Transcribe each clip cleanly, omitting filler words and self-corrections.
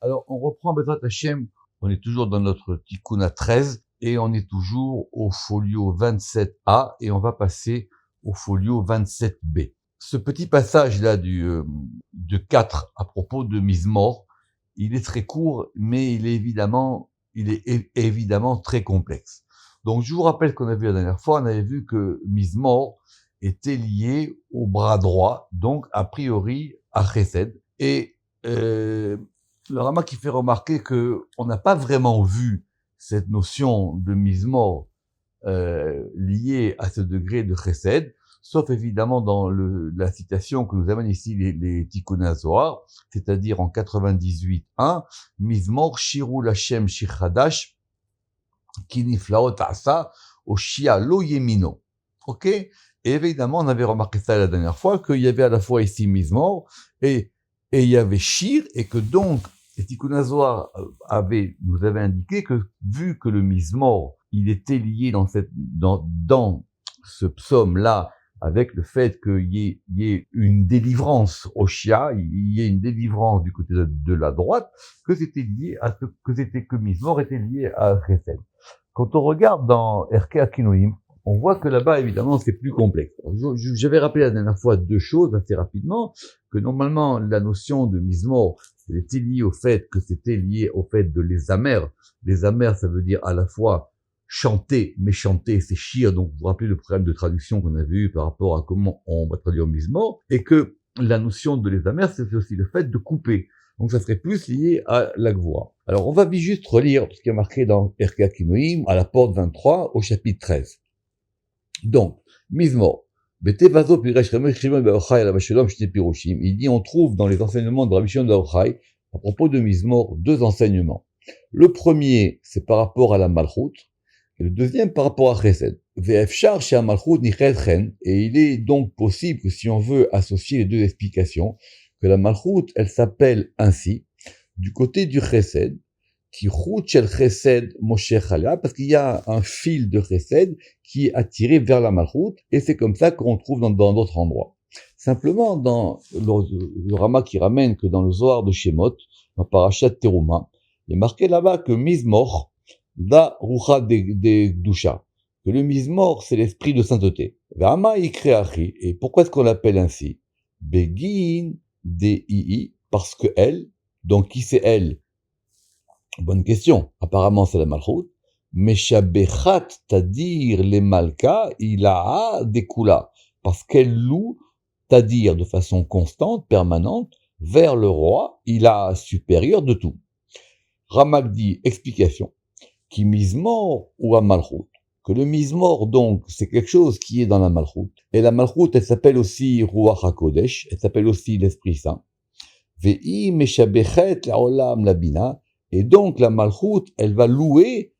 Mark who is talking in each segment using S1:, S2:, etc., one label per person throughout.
S1: Alors, on reprend Bezrat Hashem, on est toujours dans notre Tikkun 13 et on est toujours au folio 27a et on va passer au folio 27b. Ce petit passage-là de 4 à propos de Mizmor, il est très court, mais il est évidemment très complexe. Donc, je vous rappelle qu'on a vu la dernière fois, on avait vu que Mizmor était lié au bras droit, donc a priori à Chesed. Et le Rama qui fait remarquer que on n'a pas vraiment vu cette notion de Mizmor liée à ce degré de Chesed, sauf évidemment dans la citation que nous amènent ici les Tikkun Zohar, c'est-à-dire en 98.1, Mizmor Shiru Lashem Shir Chadash Ki Niflaot Asa Oshia Lo Yemino. Ok? Et évidemment, on avait remarqué ça la dernière fois, qu'il y avait à la fois ici Mizmor et il y avait Shir, et que donc, les Tikkun Zohar nous avait indiqué que, vu que le Mizmor, il était lié dans ce psaume-là, avec le fait qu'il y ait une délivrance au Shia, il y ait une délivrance du côté de la droite, que Mizmor était lié à Chesed. Quand on regarde dans Erke Akinoim, on voit que là-bas, évidemment, c'est plus complexe. J'avais rappelé la dernière fois deux choses assez rapidement, que normalement, la notion de Mizmor, elle était liée au fait que c'était lié au fait de les amers. Les amers, ça veut dire à la fois chanter, mais chanter, c'est shir. Donc, vous vous rappelez le problème de traduction qu'on avait eu par rapport à comment on va traduire Mizmor, et que la notion de les amers, c'est aussi le fait de couper. Donc, ça serait plus lié à la gvoura. Alors, on va juste relire ce qui est marqué dans Erke Akinoim, à la porte 23, au chapitre 13. Donc, Mizmor. Il dit, on trouve dans les enseignements de Rabbi Shimon bar Yochai, à propos de Mizmor, deux enseignements. Le premier, c'est par rapport à la Malchut, et le deuxième par rapport à Chesed. Et il est donc possible que si on veut associer les deux explications, que la Malchut, elle s'appelle ainsi, du côté du Chesed, parce qu'il y a un fil de Chesed qui est attiré vers la Malchut, et c'est comme ça qu'on trouve dans d'autres endroits. Simplement, dans le Rama qui ramène que dans le Zohar de Shemot, dans Parashat Teruma, il est marqué là-bas que Mizmor, da rucha de Gdusha, que le Mizmor, c'est l'esprit de sainteté. Et pourquoi est-ce qu'on l'appelle ainsi? Begin de parce que elle, donc qui c'est elle? Bonne question. Apparemment, c'est la Malchut. Meshabechat tadir les Malka, il a des kula. Parce qu'elle loue, tadir de façon constante, permanente, vers le roi, il a supérieur de tout. Ramak dit, explication, qui Mizmor ou à Malchut. Que le Mizmor, donc, c'est quelque chose qui est dans la Malchut. Et la Malchut, elle s'appelle aussi Ruach HaKodesh, elle s'appelle aussi l'Esprit Saint. Ve'i meshabechet la'olam labina. Et donc, la Malchut, elle va louer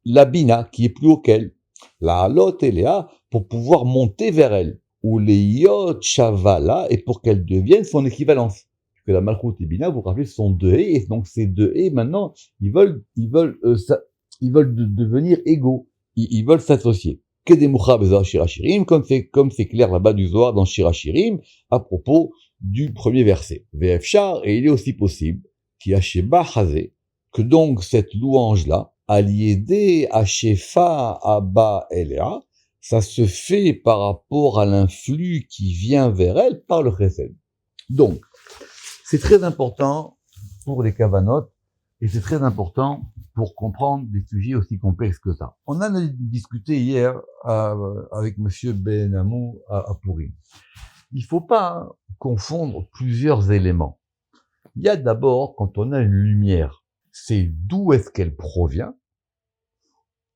S1: la Bina, qui est plus haut qu'elle. La Halot Elea, pour pouvoir monter vers elle. Ou les Yot Shavala, et pour qu'elle devienne son équivalence. Que la Malchut et Bina, vous vous rappelez, sont deux haies, et donc ces deux haies, maintenant, ils veulent devenir égaux. Ils veulent s'associer. Kedemucha bezor Shirachirim, comme c'est clair là-bas du Zohar dans Shirachirim, à propos du premier verset. Ve'efshar, et il est aussi possible, qui a Sheba Hazé, que donc cette louange-là, Aliédé Hashefa Abba Elea, ça se fait par rapport à l'influx qui vient vers elle par le Chesed. Donc, c'est très important pour les Kavanot, et c'est très important pour comprendre des sujets aussi complexes que ça. On en a discuté hier avec Monsieur Ben Amou à Pourim. Il faut pas confondre plusieurs éléments. Il y a d'abord, quand on a une lumière, c'est d'où est-ce qu'elle provient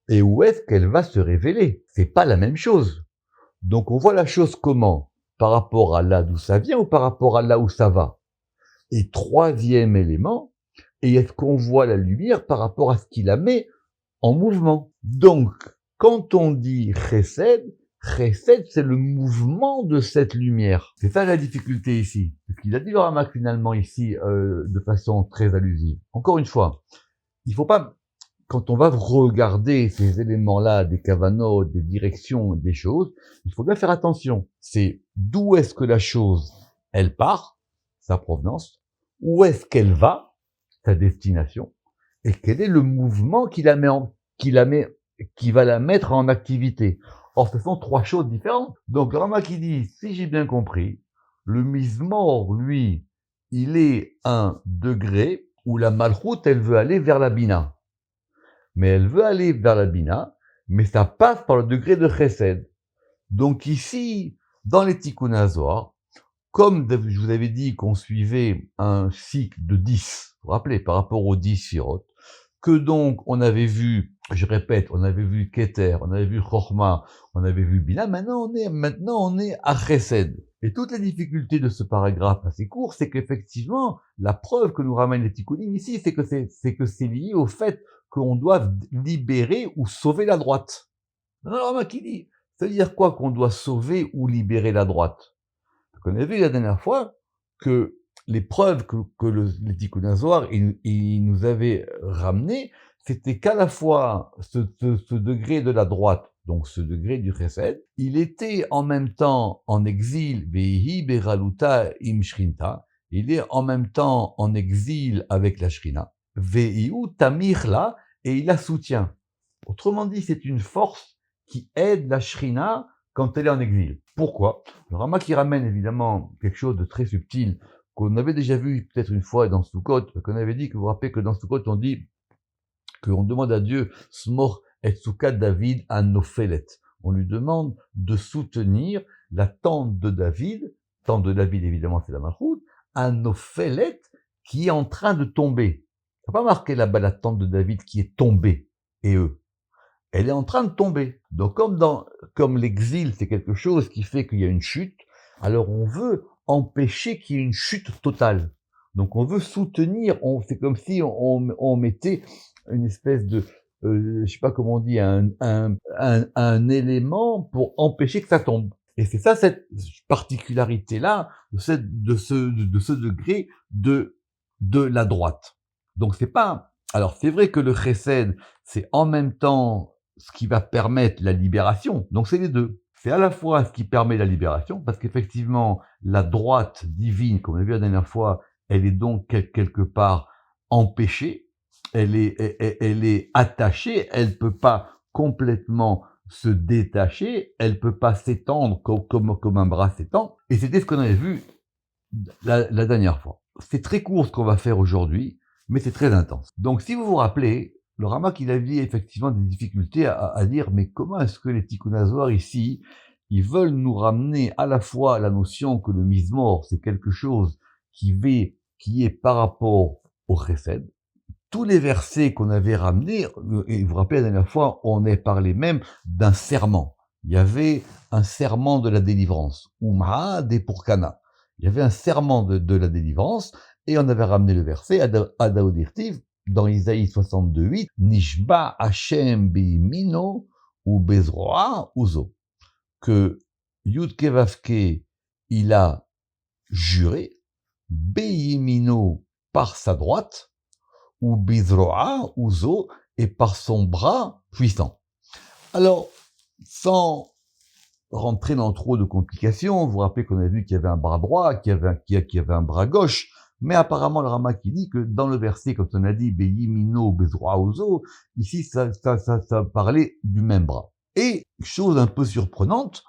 S1: et où est-ce qu'elle va se révéler. C'est pas la même chose. Donc on voit la chose comment? Par rapport à là d'où ça vient ou par rapport à là où ça va? Et troisième élément, et est-ce qu'on voit la lumière par rapport à ce qui la met en mouvement? Donc, quand on dit Chesed, Chesed, c'est le mouvement de cette lumière. C'est ça la difficulté ici. Ce qu'il a dit le Ramak finalement ici, de façon très allusive. Encore une fois, il faut pas, quand on va regarder ces éléments-là, des kavanot, des directions, des choses, il faut bien faire attention. C'est d'où est-ce que la chose, elle part, sa provenance, où est-ce qu'elle va, sa destination et quel est le mouvement qui va la mettre en activité. Or, ce sont trois choses différentes. Donc, le Rama qui dit, si j'ai bien compris, le Mizmor, lui, il est un degré où la Malchut, elle veut aller vers la Bina. Mais elle veut aller vers la Bina, mais ça passe par le degré de Chesed. Donc ici, dans les Tikkun HaZohar, comme je vous avais dit qu'on suivait un cycle de 10, vous vous rappelez, par rapport aux 10 Sirot, que donc on avait vu, je répète, on avait vu Keter, on avait vu Chochma, on avait vu Bina, maintenant on est à Chesed. Et toutes les difficultés de ce paragraphe assez court, c'est qu'effectivement, la preuve que nous ramène les Tikkunim ici, c'est que c'est lié au fait qu'on doit libérer ou sauver la droite. Non, qui dit, ça veut dire quoi qu'on doit sauver ou libérer la droite? On a vu la dernière fois que les preuves que les Tikkun HaZohar il nous avait ramené, c'était qu'à la fois ce degré de la droite, donc ce degré du Chesed, il était en même temps en exil, Vehi Beraluta im Shrinta, il est en même temps en exil avec la Shrina, Vehiu Tamirla, et il la soutient. Autrement dit, c'est une force qui aide la Shrina quand elle est en exil. Pourquoi? Le Rama qui ramène évidemment quelque chose de très subtil qu'on avait déjà vu peut-être une fois dans Sukkot, qu'on avait dit, que vous vous rappelez que dans Sukkot on dit qu'on demande à Dieu Smor et Sukkot David à Nophelet. On lui demande de soutenir la tente de David évidemment c'est la Malchut, à Nophelet qui est en train de tomber. Ça n'a pas marqué là-bas la tente de David qui est tombée, et eux. Elle est en train de tomber. Donc comme l'exil, c'est quelque chose qui fait qu'il y a une chute, alors on veut empêcher qu'il y ait une chute totale. Donc on veut soutenir, c'est comme si on mettait une espèce de, je sais pas comment on dit, un élément pour empêcher que ça tombe. Et c'est ça cette particularité-là de ce degré de la droite. Donc c'est pas, alors c'est vrai que le chesed, c'est en même temps ce qui va permettre la libération. Donc c'est les deux. C'est à la fois ce qui permet la libération, parce qu'effectivement, la droite divine, comme on a vu la dernière fois, elle est donc quelque part empêchée, elle est attachée, elle peut pas complètement se détacher, elle peut pas s'étendre comme un bras s'étend. Et c'était ce qu'on avait vu la dernière fois. C'est très court ce qu'on va faire aujourd'hui, mais c'est très intense. Donc si vous vous rappelez, le Rama qu'il a dit effectivement des difficultés à dire, mais comment est-ce que les Tikkun HaZohar ici, ils veulent nous ramener à la fois la notion que le Mizmor, c'est quelque chose qui est par rapport au Chesed. Tous les versets qu'on avait ramenés, et vous vous rappelez la dernière fois, on a parlé même d'un serment. Il y avait un serment de la délivrance, Umha de Purkana. Il y avait un serment de la délivrance, et on avait ramené le verset à Daodirtiv, dans Isaïe 62:8, Nishba Hashem Bimino ou Bezroa Uzo, que Yudke Vavke, il a juré, Beyimino par sa droite, ou Bizroa Uzo, et par son bras puissant. Alors, sans rentrer dans trop de complications, vous vous rappelez qu'on a vu qu'il y avait un bras droit, qu'il y avait un bras gauche, mais apparemment le Rama qui dit que dans le verset, quand on a dit Beyimino Bezroa Uzo, ici ça parlait du même bras. Et, chose un peu surprenante,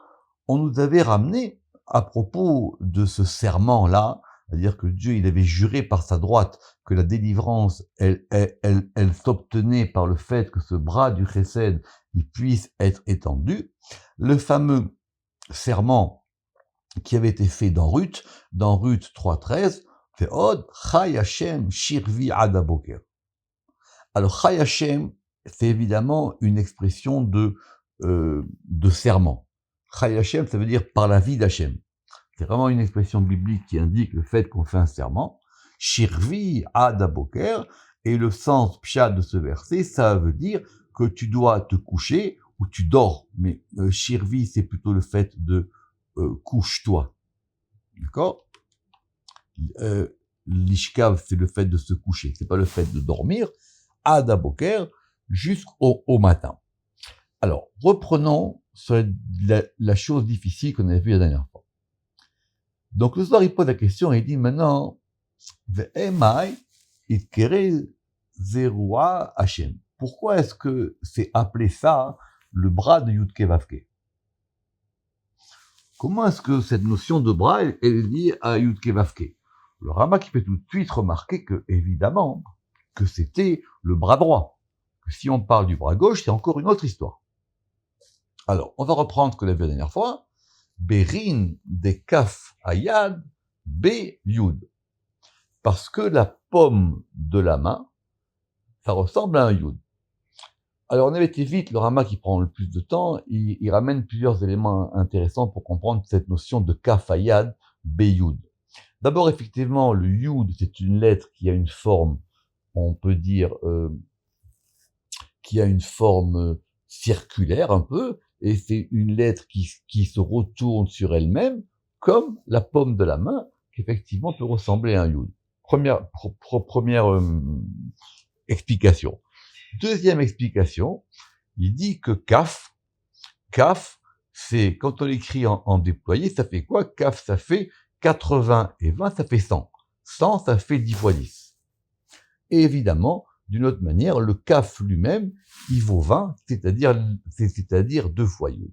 S1: on nous avait ramené, à propos de ce serment-là, c'est-à-dire que Dieu, il avait juré par sa droite que la délivrance, elle s'obtenait par le fait que ce bras du Chesed, il puisse être étendu. Le fameux serment qui avait été fait dans Ruth 3:13, fait Od Chai Hashem Shirvi Ad Aboker. Alors Chai Hashem, c'est évidemment une expression de serment. Chai Hashem, ça veut dire par la vie d'Hashem. C'est vraiment une expression biblique qui indique le fait qu'on fait un serment. Shirvi Ad Aboker, et le sens pshat de ce verset, ça veut dire que tu dois te coucher ou tu dors. Mais Shirvi, c'est plutôt le fait de couche-toi. D'accord? L'ishkav, c'est le fait de se coucher, c'est pas le fait de dormir. Ad Aboker, jusqu'au matin. Alors, reprenons sur la chose difficile qu'on avait vue la dernière fois. Donc le Zohar, il pose la question et il dit maintenant, Ve'emai Itkere Zerua Hashem. Pourquoi est-ce que c'est appelé ça le bras de Yudke Vavke? Comment est-ce que cette notion de bras est liée à Yudke Vavke? Le Rama qui fait tout de suite remarquer que, évidemment, que c'était le bras droit. Que si on parle du bras gauche, c'est encore une autre histoire. Alors, on va reprendre ce qu'on a vu la dernière fois. Berin de Kaf Ayad Be Yud. Parce que la paume de la main, ça ressemble à un Yud. Alors, on avait été vite, le Rama qui prend le plus de temps, il ramène plusieurs éléments intéressants pour comprendre cette notion de Kaf Ayad Be Yud. D'abord, effectivement, le Yud, c'est une lettre qui a une forme, on peut dire, qui a une forme circulaire un peu, et c'est une lettre qui se retourne sur elle-même, comme la paume de la main, qui effectivement peut ressembler à un Yud. Première explication. Deuxième explication, il dit que Kaf, c'est, quand on l'écrit en déployé, ça fait quoi? Kaf, ça fait 80 et 20, ça fait 100. 100, ça fait 10 fois 10. Et évidemment, d'une autre manière, le Kaf lui-même, il vaut 20, c'est-à-dire 2 fois Yud.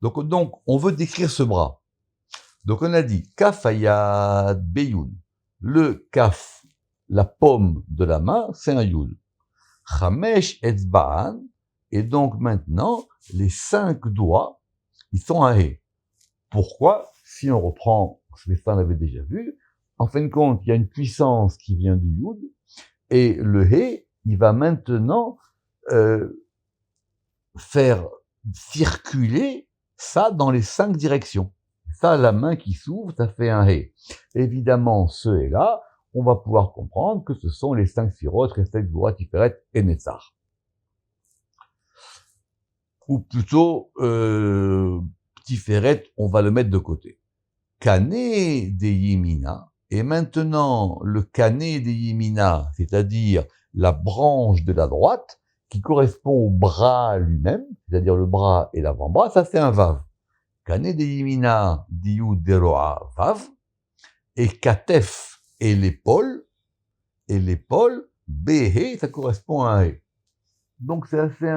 S1: Donc, on veut décrire ce bras. Donc, on a dit Kaf Ayad Beyud. Le Kaf, la paume de la main, c'est un Yud. Chamesh Etzba'an, et donc maintenant, les 5 doigts, ils sont un He. Pourquoi? Si on reprend, ça on l'avait déjà vu, en fin de compte, il y a une puissance qui vient du Yud, et le He, il va maintenant faire circuler ça dans les 5 directions. Ça, la main qui s'ouvre, ça fait un He. Évidemment, ce He-là, on va pouvoir comprendre que ce sont les 5 Sphirot, Chesed, Gvura, Tiferet et Netzach. Ou plutôt, Tiferet, on va le mettre de côté. Kané de Yemina, et maintenant le Kané de Yemina, c'est-à-dire la branche de la droite, qui correspond au bras lui-même, c'est-à-dire le bras et l'avant-bras, ça c'est un Vav. Kané de Yemina, Diyu Deroa Vav, et Katef, et l'épaule, Behe, ça correspond à un He. Donc c'est assez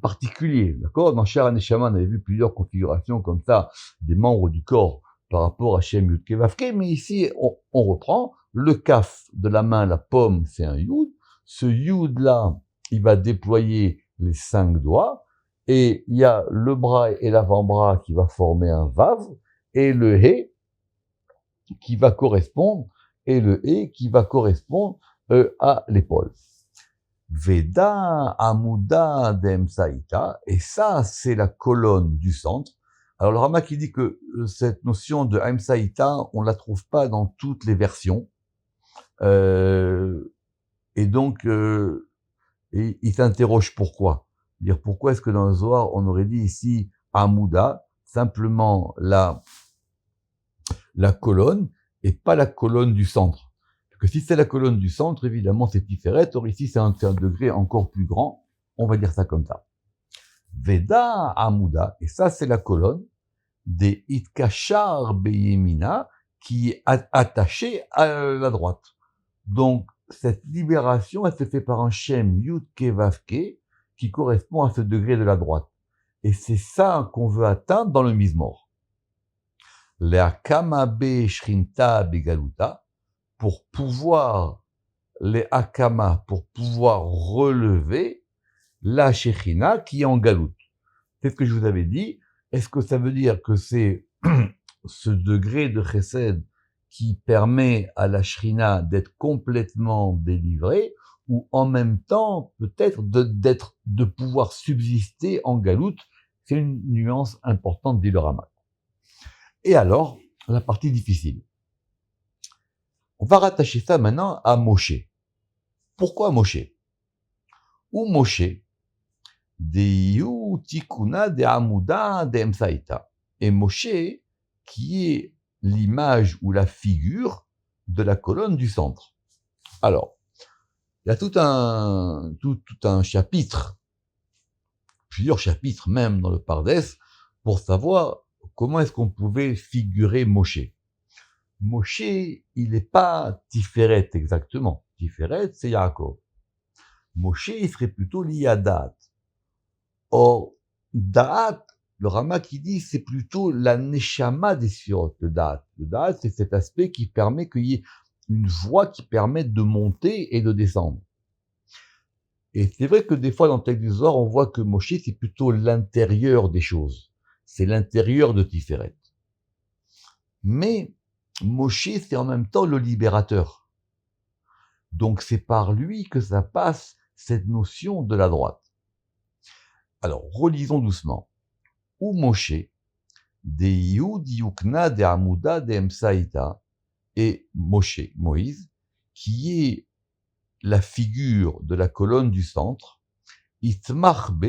S1: particulier, d'accord? Dans Shara Neshama, on avait vu plusieurs configurations comme ça, des membres du corps par rapport à Shem Yud Kevavke, mais ici, on reprend, le Kaf de la main, la paume, c'est un Yud, ce Yud-là, il va déployer les 5 doigts, et il y a le bras et l'avant-bras qui va former un Vav, et le He, qui va correspondre à l'épaule. Veda Amuda Demsaïta, et ça, c'est la colonne du centre. Alors, le Rama qui dit que cette notion de Emsaïta, on la trouve pas dans toutes les versions. Et donc, il s'interroge pourquoi. Dire pourquoi est-ce que dans le Zohar, on aurait dit ici Amuda, simplement la colonne, et pas la colonne du centre. Que si c'est la colonne du centre, évidemment, c'est Tiferet. Or, ici, c'est un degré encore plus grand. On va dire ça comme ça. Veda Amuda, et ça, c'est la colonne des Itkachar Beyemina, qui est attachée à la droite. Donc, cette libération, elle se fait par un Shem Yudke Vavke, qui correspond à ce degré de la droite. Et c'est ça qu'on veut atteindre dans le Mizmor. Le'akama be shrinta begaluta, pour pouvoir, les Hakama, pour pouvoir relever la Shechina qui est en galoute. C'est ce que je vous avais dit. Est-ce que ça veut dire que c'est ce degré de Chesed qui permet à la Shechina d'être complètement délivrée, ou en même temps, peut-être, de pouvoir subsister en galoute? C'est une nuance importante, dit le Rama. Et alors, la partie difficile. On va rattacher ça maintenant à Moshe. Pourquoi Moshe? Ou Moshe, Deyu Tikuna de Amuda de Emsaïta. Et Moshe, qui est l'image ou la figure de la colonne du centre. Alors, il y a tout un chapitre, plusieurs chapitres même dans le Pardes, pour savoir comment est-ce qu'on pouvait figurer Moshe. Moshe, il n'est pas Tiferet exactement. Tiferet, c'est Yaakov. Moshe, il serait plutôt lié à Da'at. Or, Da'at, le Rama qui dit, c'est plutôt la Neshama des Sphirot, le Da'at. Le Da'at, c'est cet aspect qui permet qu'il y ait une voie qui permette de monter et de descendre. Et c'est vrai que des fois, dans le texte du Zohar, on voit que Moshe, c'est plutôt l'intérieur des choses. C'est l'intérieur de Tiferet. Mais Moshe, c'est en même temps le libérateur. Donc c'est par lui que ça passe cette notion de la droite. Alors, relisons doucement. Ou Moshe, de Yud Yukna de Amuda de Emsaïta, et Moshe, Moïse, qui est la figure de la colonne du centre, Itmar B,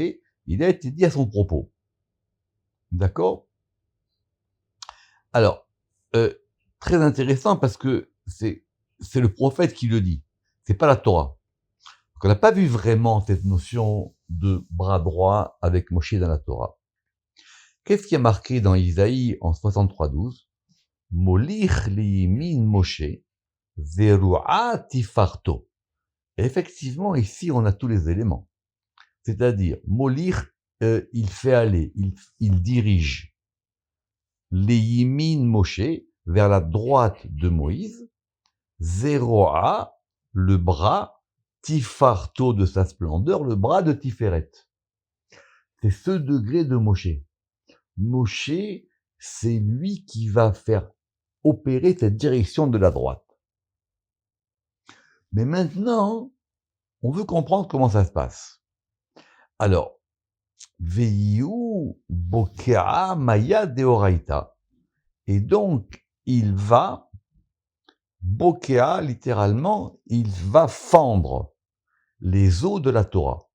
S1: il a été dit à son propos. D'accord? Alors, très intéressant parce que c'est le prophète qui le dit, c'est pas la Torah. Donc, on n'a pas vu vraiment cette notion de bras droit avec Moshe dans la Torah. Qu'est-ce qui est marqué dans Isaïe en 63:12? Molich liyimin Moshe, veru'a tifarto. Effectivement, ici, on a tous les éléments. C'est-à-dire, Molich, il fait aller, il dirige. Liyimin Moshe, vers la droite de Moïse. Zeroa, le bras, Tifarto de sa splendeur, le bras de Tiferet. C'est ce degré de Moshe. Moshe, c'est lui qui va faire opérer cette direction de la droite. Mais maintenant, on veut comprendre comment ça se passe. Alors, Veiu Bokea Maya Deoraita. Et donc, il va, Bokea, littéralement, il va fendre les eaux de la Torah.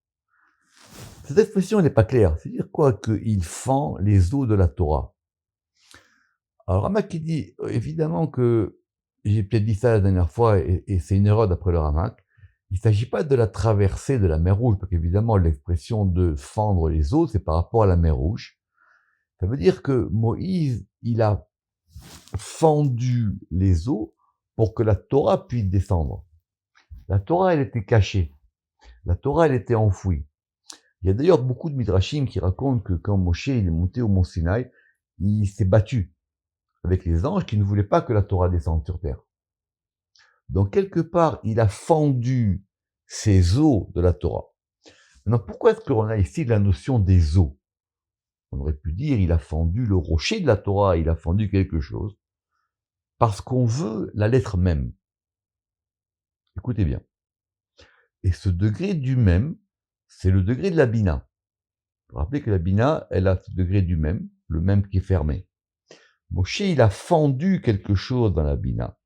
S1: Cette expression, elle n'est pas claire. C'est-à-dire quoi qu'il fend les eaux de la Torah? Alors, Ramak, il dit, évidemment que, j'ai peut-être dit ça la dernière fois, et c'est une erreur d'après le Ramak, il ne s'agit pas de la traversée de la mer Rouge, parce qu'évidemment, l'expression de fendre les eaux, c'est par rapport à la mer Rouge. Ça veut dire que Moïse, il a fendu les eaux pour que la Torah puisse descendre. La Torah, elle était cachée. La Torah, elle était enfouie. Il y a d'ailleurs beaucoup de midrashim qui racontent que quand Moshe il est monté au mont Sinaï, il s'est battu avec les anges qui ne voulaient pas que la Torah descende sur terre. Donc quelque part, il a fendu ces eaux de la Torah. Maintenant, pourquoi est-ce qu'on a ici la notion des eaux? On aurait pu dire, il a fendu le rocher de la Torah, il a fendu quelque chose, parce qu'on veut la lettre même. Écoutez bien. Et ce degré du même, c'est le degré de la Bina. Vous vous rappelez que la Bina, elle a ce degré du même, le même qui est fermé. Moshe, il a fendu quelque chose dans la Bina.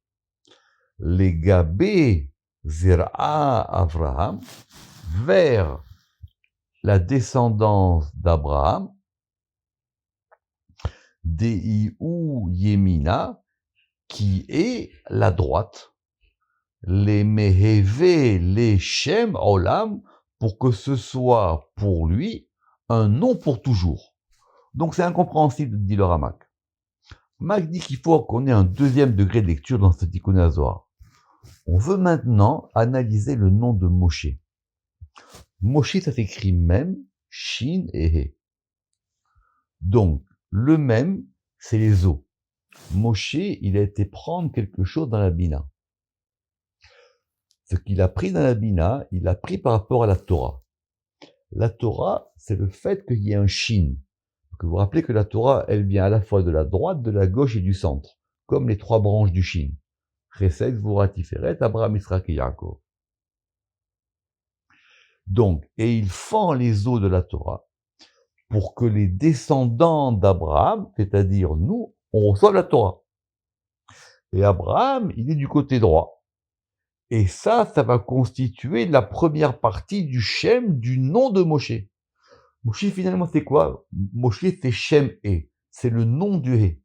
S1: Les Gabé Zera Avraham, vers la descendance d'Abraham, Deiu Yemina, qui est la droite, les Meheve, les Shem Olam, pour que ce soit pour lui un nom pour toujours. Donc c'est incompréhensible, dit le Ramak. Ramak dit qu'il faut qu'on ait un deuxième degré de lecture dans ce Tikkun HaZohar. On veut maintenant analyser le nom de Moshe. Moshe, ça s'écrit même, Shin et He. Donc, le même, c'est les eaux. Moshe, il a été prendre quelque chose dans la Bina. Ce qu'il a pris dans la Bina, il l'a pris par rapport à la Torah. La Torah, c'est le fait qu'il y ait un Shin. Vous vous rappelez que la Torah, elle vient à la fois de la droite, de la gauche et du centre, comme les trois branches du Shin. Chesed, Gvura, Tiferet, Abraham, Yitzhak et Yaakov. Donc, et il fend les eaux de la Torah pour que les descendants d'Abraham, c'est-à-dire nous, on reçoive la Torah. Et Abraham, il est du côté droit. Et ça va constituer la première partie du Shem, du nom de Moshe. Moshe, finalement, c'est quoi? Moshe, c'est Shem E. C'est le nom du He.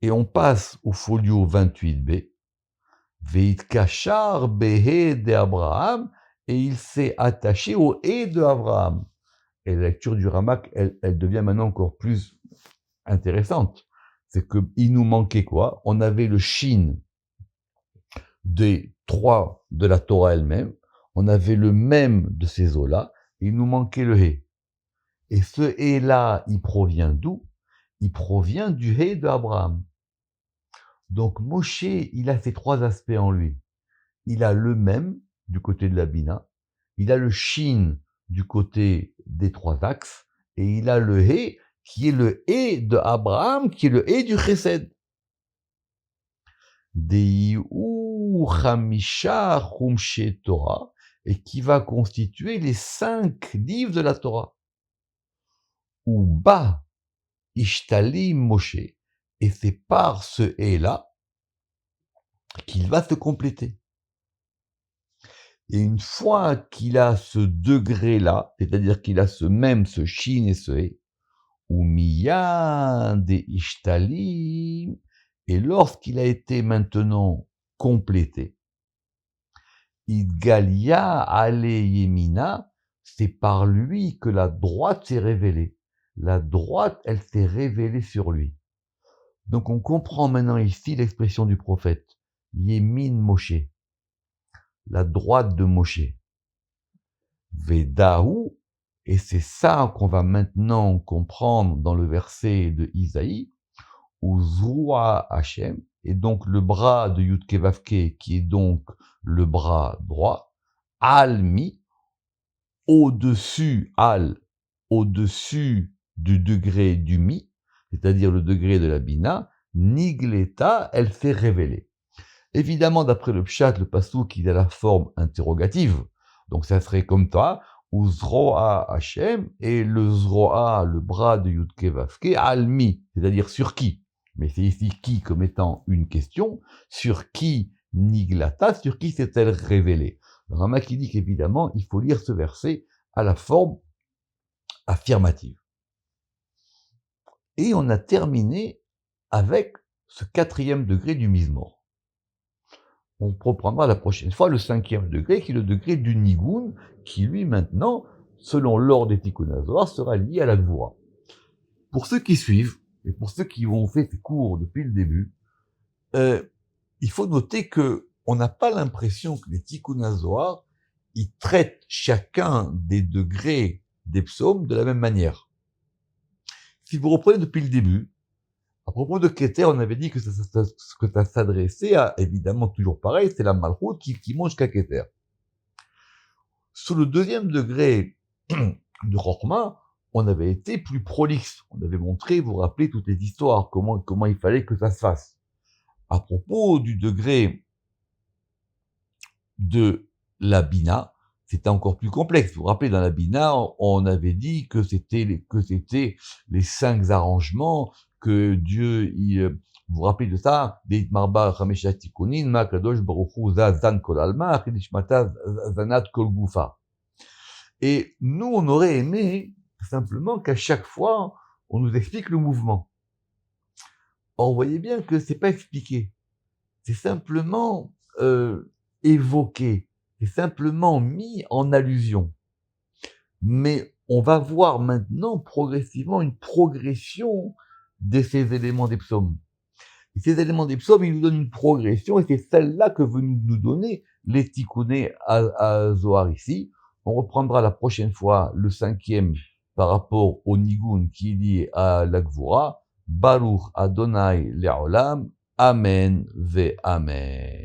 S1: Et on passe au folio 28b. Veit kachar behe de Abraham, et il s'est attaché au He de Abraham. Et la lecture du Ramak, elle devient maintenant encore plus intéressante. C'est qu'il nous manquait quoi? On avait le Shin des 3 de la Torah elle-même, on avait le même de ces eaux-là, il nous manquait le He. Et ce He-là, il provient d'où? Il provient du He de Abraham. Donc Moshe, il a ces 3 aspects en lui. Il a le même du côté de la Bina, il a le Shin du côté des 3 axes, et il a le He qui est le He de Abraham, qui est le He du Chesed. Deiu Chamisha Chumshe Torah, et qui va constituer les 5 livres de la Torah. Ou Ba Ishtalim Moshe, et c'est par ce He-là qu'il va se compléter. Et une fois qu'il a ce degré-là, c'est-à-dire qu'il a ce Shin et ce He, ou Miyad de Ishtalim, et lorsqu'il a été maintenant complété, Idgalia Ale Yemina, c'est par lui que la droite s'est révélée. La droite, elle s'est révélée sur lui. Donc on comprend maintenant ici l'expression du prophète, Yemin Moshe, la droite de Moshe. Vedahu, et c'est ça qu'on va maintenant comprendre dans le verset de Isaïe, ou Zrua Hashem, et donc le bras de Yudke Vavke, qui est donc le bras droit, Almi, au-dessus, au-dessus du degré du Mi, c'est-à-dire le degré de la Bina, Nigleta, elle s'est révélée. Évidemment, d'après le Pshat, le Passouk, il a la forme interrogative, donc ça serait comme toi, ou Zroa Hashem, et le Zroa, le bras de Yudke Vavke, Almi, c'est-à-dire sur qui? Mais c'est ici qui comme étant une question, sur qui Niglata, sur qui s'est-elle révélée? Le Rama qui dit qu'évidemment, il faut lire ce verset à la forme affirmative. Et on a terminé avec ce 4e degré du Mizmor. On reprendra la prochaine fois le 5e degré, qui est le degré du Nigun, qui lui maintenant, selon l'ordre des Tikkun HaZohar, sera lié à la Gvura. Pour ceux qui suivent, et pour ceux qui ont fait ces cours depuis le début, il faut noter que on n'a pas l'impression que les Tikkun HaZohar, ils traitent chacun des degrés des psaumes de la même manière. Si vous reprenez depuis le début, à propos de Keter, on avait dit que ça s'adressait à, évidemment, toujours pareil, c'est la Malchut qui monte jusqu'à Keter. Sur le 2e degré de Chokhmah, on avait été plus prolixe. On avait montré, vous vous rappelez, toutes les histoires, comment il fallait que ça se fasse. À propos du degré de la Bina, c'était encore plus complexe. Vous vous rappelez, dans la Bina, on avait dit que c'était les 5 arrangements que Dieu, vous vous rappelez de ça? Deit marba chamesha tikunin, ma kadosh baruch hu zan kol alma, chidishmata zanat kol gufa. Et nous, on aurait aimé simplement qu'à chaque fois, on nous explique le mouvement. Or, vous voyez bien que c'est pas expliqué. C'est simplement évoqué. C'est simplement mis en allusion. Mais on va voir maintenant progressivement une progression de ces éléments des psaumes. Et ces éléments des psaumes, ils nous donnent une progression, et c'est celle-là que veut nous donner les Tikkuné à Zohar ici. On reprendra la prochaine fois le 5e par rapport au Nigun qui est lié à la Gvura. Baruch Adonai Le'olam. Amen ve Amen.